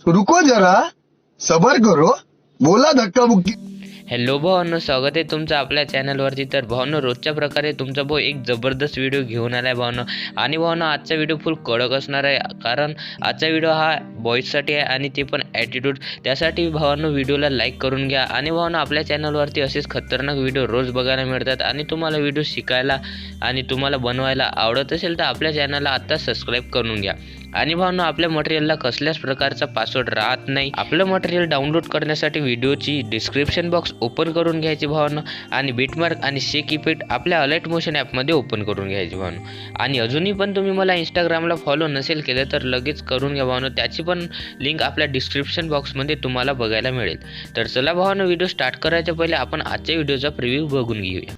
रुको जरा, सबर करो, बोला धक्का बुक्की। हॅलो भावांनो, स्वागत आहे तुमचं आपल्या चॅनलवरती। तर भावांनो, रोजच्या प्रकारे तुमचा भाऊ एक जबरदस्त व्हिडिओ घेऊन आलाय भावांनो। आणि भावांनो, आजचा व्हिडिओ फुल कडक असणार आहे, कारण आजचा व्हिडिओ हा बॉईजसाठी आहे आणि ते पण ॲटिट्यूड। त्यासाठी भावांनो, व्हिडिओला लाईक करून घ्या। आणि भावांनो, आपल्या चॅनलवरती असेच खतरनाक व्हिडिओ रोज बघायला मिळतात। आणि तुम्हाला व्हिडिओ शिकायला आणि तुम्हाला बनवायला आवडत असेल तर आपल्या चॅनलला आता सबस्क्राईब करून घ्या। आणि भावांनो, आपल्या मटेरियलला कसल्याच प्रकारचा पासवर्ड राहत नाही। आपलं मटेरियल डाउनलोड करण्यासाठी व्हिडिओची डिस्क्रिप्शन बॉक्स ओपन करून घ्यायची भावांनो, आणि बिटमार्क आणि शेक इफेक्ट आपल्या अलाइट मोशन ॲपमध्ये ओपन करून घ्यायची भावांनो। आणि अजूनही पण तुम्ही मला इंस्टाग्रामला फॉलो नसेल केलं तर लगेच करून घ्या भावांनो, त्याची पण लिंक आपल्या डिस्क्रिप्शन बॉक्समध्ये तुम्हाला बघायला मिळेल। तर चला भावांनो, व्हिडिओ स्टार्ट करायच्या पहिले आपण आजच्या व्हिडिओचा प्रिव्ह्यू बघून घेऊया।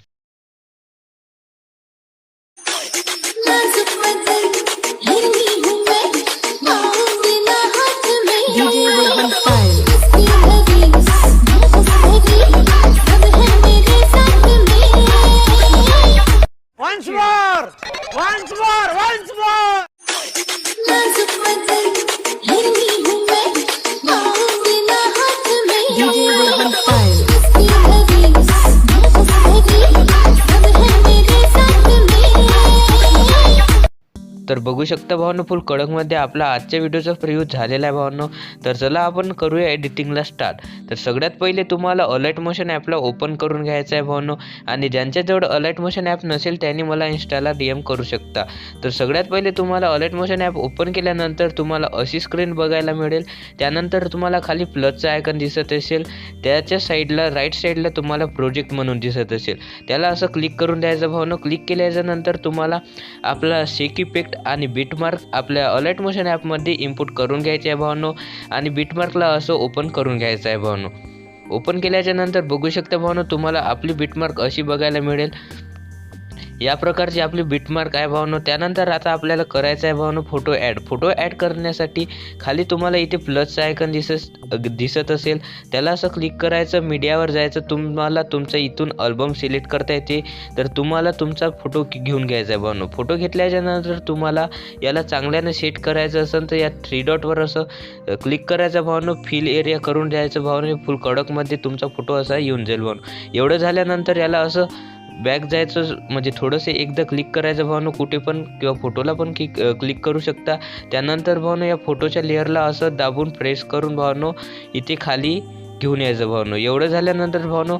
Once more! Once more! Once more! तर बघू शकता भावांनो, फुल कडकमध्ये आपला आजच्या व्हिडिओचा प्रिव्ह्यू झालेला आहे भावांनो। तर चला आपण करूया एडिटिंगला स्टार्ट। तर सगळ्यात पहिले तुम्हाला अलाइट मोशन ॲपला ओपन करून घ्यायचं आहे भावांनो, आणि ज्यांच्याजवळ अलाइट मोशन ॲप नसेल त्यांनी मला इंस्टाला DM करू शकता। तर सगळ्यात पहिले तुम्हाला अलाइट मोशन ॲप ओपन केल्यानंतर तुम्हाला अशी स्क्रीन बघायला मिळेल। त्यानंतर तुम्हाला खाली प्लसचा आयकॉन दिसत असेल, त्याच्या साईडला राईट साईडला तुम्हाला प्रोजेक्ट म्हणून दिसत असेल, त्याला असं क्लिक करून द्यायचं भावांनो। क्लिक केल्यानंतर तुम्हाला आपला शेक इफेक्ट आणि बिटमार्क आपल्या अलाइट मोशन ॲपमध्ये इम्पोर्ट करून घ्यायचे आहे भावांनो, आणि बिटमार्कला असं ओपन करून घ्यायचं आहे भावांनो। ओपन केल्याच्या नंतर बघू शकता भावांनो, तुम्हाला आपली बिटमार्क अशी बघायला मिळेल। या प्रकारची आपली बिटमार्क आहे भावांनो। त्यानंतर आता आपल्याला करायचं आहे भावांनो फोटो ॲड करण्यासाठी खाली तुम्हाला इथे प्लसचा आयकॉन दिसत असेल, त्याला असं क्लिक करायचं, मीडियावर जायचं, तुम्हाला तुमचा इथून अल्बम सिलेक्ट करता येते। तर तुम्हाला तुमचा फोटो घेऊन घ्यायचा आहे भावांनो। फोटो घेतल्याच्या नंतर तुम्हाला याला चांगल्याने सेट करायचं असेल तर या 3 डॉटवर असं क्लिक करायचं भावांनो, फिल एरिया करून द्यायचं भावांनो। फुल कडकमध्ये तुमचा फोटो असा येऊन जाईल भावांनो। एवढं झाल्यानंतर याला असं बॅक जायचं, म्हणजे थोडंसं एकदा क्लिक करायचं भावांनो, कुठे पण किंवा फोटोला पण क्लिक करू शकता। त्यानंतर भावांनो, या फोटोच्या लेअरला असं दाबून प्रेस करून भावांनो इथे खाली घेऊन यायचं भावांनो। एवढं झाल्यानंतर भावांनो,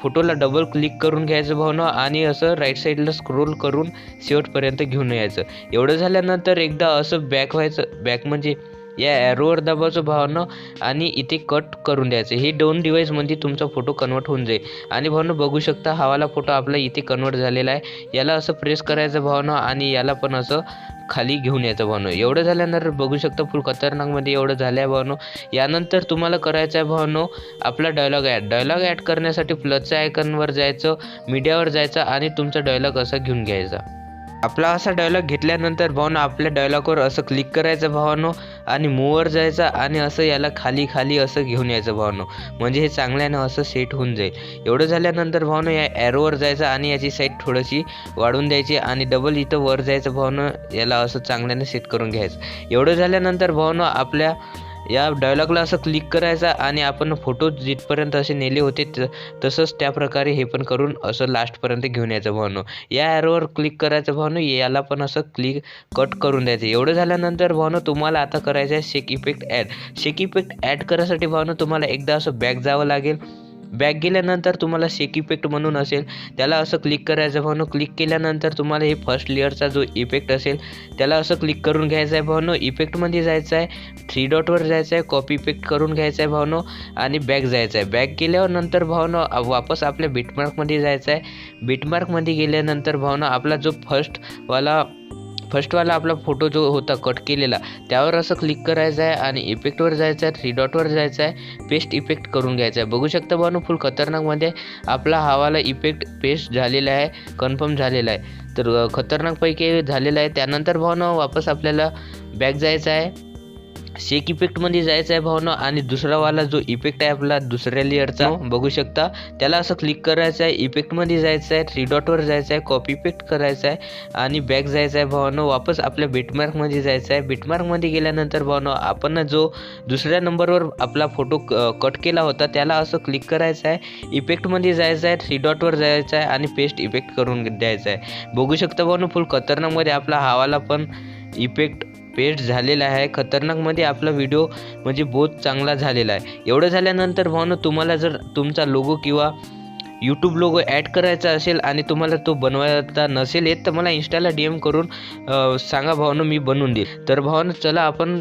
फोटोला डबल क्लिक करून घ्यायचं भावांनो, आणि असं राईट साईडला स्क्रोल करून शेवटपर्यंत घेऊन यायचं। एवढं झाल्यानंतर एकदा असं बॅक व्हायचं, बॅक म्हणजे या ॲरोवर दाबायचं भावांनो, आणि इथे कट करून द्यायचं। हे 2 डिव्हाइसमध्ये तुमचा फोटो कन्वर्ट होऊन जाईल। आणि भावांनो, बघू शकता हावाला फोटो आपला इथे कन्वर्ट झालेला आहे। याला असं प्रेस करायचं भावांनो, आणि याला पण असं खाली घेऊन यायचं भावांनो। एवढं झाल्यानंतर बघू शकता फुल खतरनाकमध्ये एवढं झालं आहे भावांनो। यानंतर तुम्हाला करायचं आहे भावांनो आपला डायलॉग ॲड करण्यासाठी प्लसच्या आयकॉनवर जायचं, मीडियावर जायचं, आणि तुमचा डायलॉग असा घेऊन घ्यायचा। आपला असा डायलॉग घेतल्यानंतर भावांनो, आपल्या डायलॉगवर असं क्लिक करायचं भावांनो, आणि मूववर जायचं, आणि असं याला खाली असं घेऊन यायचं भावांनो, म्हणजे हे चांगल्यानं असं सेट होऊन जाईल। एवढं झाल्यानंतर भावांनो, या ॲरोवर जायचं आणि याची साईड थोडीशी वाढून द्यायची, आणि डबल इथं वर जायचं भावांनो, याला असं चांगल्यानं सेट करून घ्यायचं। एवढं झाल्यानंतर भावांनो, आपल्या या डायलॉगला असं क्लिक करायचं, आणि आपण फोटो जिथपर्यंत असे नेले होते तसंच त्याप्रकारे हे पण करून असं लास्टपर्यंत घेऊन यायचं भावांनो। या ॲरोवर क्लिक करायचं भावांनो, याला पण असं कट करून द्यायचं। एवढं झाल्यानंतर भावांनो, तुम्हाला आता करायचं आहे शेक इफेक्ट ॲड करायसाठी भावांनो, तुम्हाला एकदा असं बॅक जावं लागेल। बॅक गेल्यानंतर तुम्हाला शेक इफेक्ट म्हणून असेल, त्याला असं क्लिक करायचं भावांनो। क्लिक केल्यानंतर तुम्हाला हे फर्स्ट लेअरचा जो इफेक्ट असेल त्याला असं क्लिक करून घ्यायचं आहे भावांनो। इफेक्टमध्ये जायचं आहे, 3 डॉटवर जायचं आहे, कॉपी इफेक्ट करून घ्यायचं आहे भावांनो, आणि बॅक जायचं आहे। बॅक गेल्यावर नंतर भावांनो, वापस आपल्या बिटमार्कमध्ये जायचं आहे। बिटमार्कमध्ये गेल्यानंतर भावांनो, आपला जो फर्स्टवाला आपला फोटो जो होता कट केलेला त्यावर असं क्लिक करायचं आहे, आणि इफेक्टवर जायचं आहे, 3 डॉटवर जायचं आहे, पेस्ट इफेक्ट करून घ्यायचं आहे। बघू शकता भावांनो, फुल खतरनाकमध्ये आपला हावाला इफेक्ट पेस्ट झालेला आहे, कन्फर्म झालेला आहे। तर खतरनाकपैकी झालेला आहे। त्यानंतर भावांनो, वापस आपल्याला बॅक जायचं आहे, शेक इफेक्टमध्ये जायचं आहे भावनो आणि दुसरावाला जो इफेक्ट आहे आपला दुसऱ्या लेअरचा बघू शकता, त्याला असं क्लिक करायचं आहे, इफेक्टमध्ये जायचं आहे, 3 डॉटवर जायचं आहे, कॉपी इफेक्ट करायचं आहे आणि बॅक जायचं आहे भावनो. वापस आपल्या बिटमार्कमध्ये जायचं आहे. बिटमार्कमध्ये गेल्यानंतर भावनो आपण जो दुसऱ्या नंबरवर आपला फोटो कट केला होता त्याला असं क्लिक करायचं आहे, इफेक्टमध्ये जायचं आहे, 3 डॉटवर जायचं आहे आणि पेस्ट इफेक्ट करून द्यायचं आहे. बघू शकता भावनो फुल खतरनाकमध्ये आपला हावाला पण इफेक्ट पेस्ट झालेला आहे. खतरनाकमध्ये आपला व्हिडिओ म्हणजे बहुत चांगला झालेला आहे. एवढं झाल्यानंतर भावनो तुम्हाला जर तुमचा लोगो किंवा यूट्यूब लोगो ॲड करायचा असेल आणि तुम्हाला तो बनवायचा नसेल येत तर मला इंस्टाला DM करून सांगा भावनो, मी बनवून देईल. तर भावनो चला आपण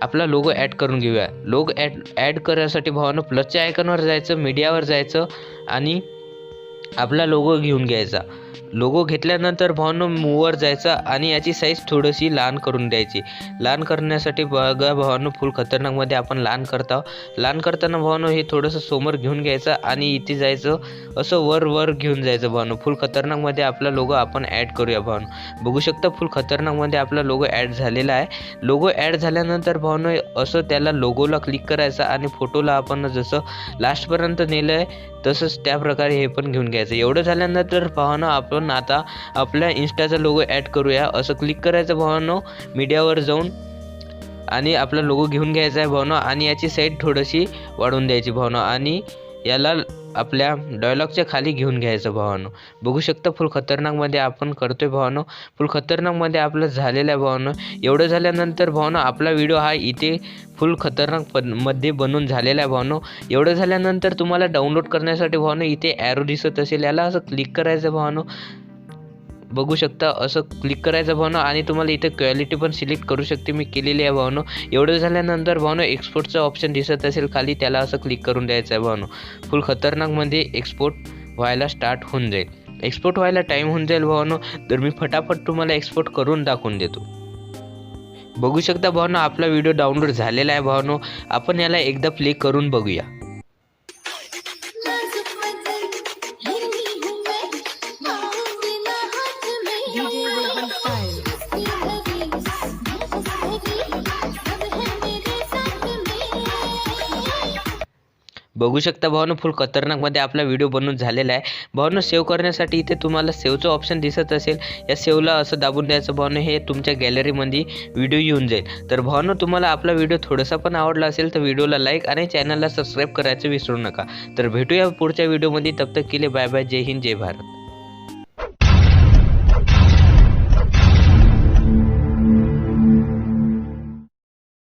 आपला लोगो ॲड करून घेऊया. लोगो ॲड करायसाठी भावनो प्लसच्या आयकॉनवर जायचं, मीडियावर जायचं आणि आपला लोगो घेऊन घ्यायचा. लोगो घेतल्यानंतर भावनो मूववर जायचा आणि याची साईज थोडीशी लहान करून द्यायची. लहान करण्यासाठी बघा भावनो फुल खतरनाकमध्ये आपण लहान करतो. लहान करताना भावनो हे थोडंसं समोर घेऊन घ्यायचं आणि इथे जायचं, असं वर घेऊन जायचं भावनो. फुल खतरनाकमध्ये आपला लोगो आपण ॲड करूया भावनो. बघू शकता फुल खतरनाकमध्ये आपला लोगो ॲड झालेला आहे. लोगो ॲड झाल्यानंतर भावनो असं त्याला लोगोला क्लिक करायचं आणि फोटोला आपण जसं लास्टपर्यंत नेलं आहे तसंच त्या प्रकारे हे पण घेऊन घ्यायचं. एवढं झाल्यानंतर भावनो आपण आता आपल्या इंस्टाचा लोगो ॲड करूया. असं क्लिक करायचं भावनो मीडियावर जाऊन आणि आपला लोगो घेऊन घ्यायचा आहे भावनो आणि याची साईड थोडीशी वाढवून द्यायची भावनो आणि याला आपल्या डायलॉगच्या खाली घेऊन घ्यायचं भावनो. बघू शकता फुल खतरनाकमध्ये आपण करतोय भावनो. फुल खतरनाकमध्ये आपलं झालेलं आहे भावनो. एवढं झाल्यानंतर भावनो आपला व्हिडिओ हा इथे फुल खतरनाक मध्ये बनून झालेला आहे भावनो. एवढं झाल्यानंतर तुम्हाला डाउनलोड करण्यासाठी भावनो इथे ॲरो दिसत असेल, याला असं क्लिक करायचं भावनो. बघू शकता असं क्लिक करायचं भावनो आणि तुम्हाला इथे क्वालिटी पण सिलेक्ट करू शकते, मी केलेली आहे भावनो. एवढं झाल्यानंतर भावनो एक्सपोर्टचं ऑप्शन दिसत असेल खाली, त्याला असं क्लिक करून द्यायचं आहे भावनो. फुल खतरनाकमध्ये एक्सपोर्ट व्हायला स्टार्ट होऊन जाईल. एक्सपोर्ट व्हायला टाईम होऊन जाईल भावनो, तर मी फटाफट तुम्हाला एक्सपोर्ट करून दाखवून देतो. बघू शकता भावनो आपला व्हिडिओ डाउनलोड झालेला आहे भावनो. आपण याला एकदा प्ले करून बघूया. बघू शकता भावनो फुल खतरनाकमध्ये आपला व्हिडिओ बनवून झालेला आहे भावनो. सेव्ह करण्यासाठी इथे तुम्हाला सेव्हचं ऑप्शन दिसत असेल, या सेव्हला असं दाबून द्यायचं भावनो. हे तुमच्या गॅलरीमध्ये व्हिडिओ येऊन जाईल. तर भावनो तुम्हाला आपला व्हिडिओ थोडासा पण आवडला असेल तर व्हिडिओला लाईक आणि चॅनलला सबस्क्राईब करायचं विसरू नका. तर भेटूया पुढच्या व्हिडिओमध्ये. तब तक के लिए बाय बाय. जय हिंद, जय भारत.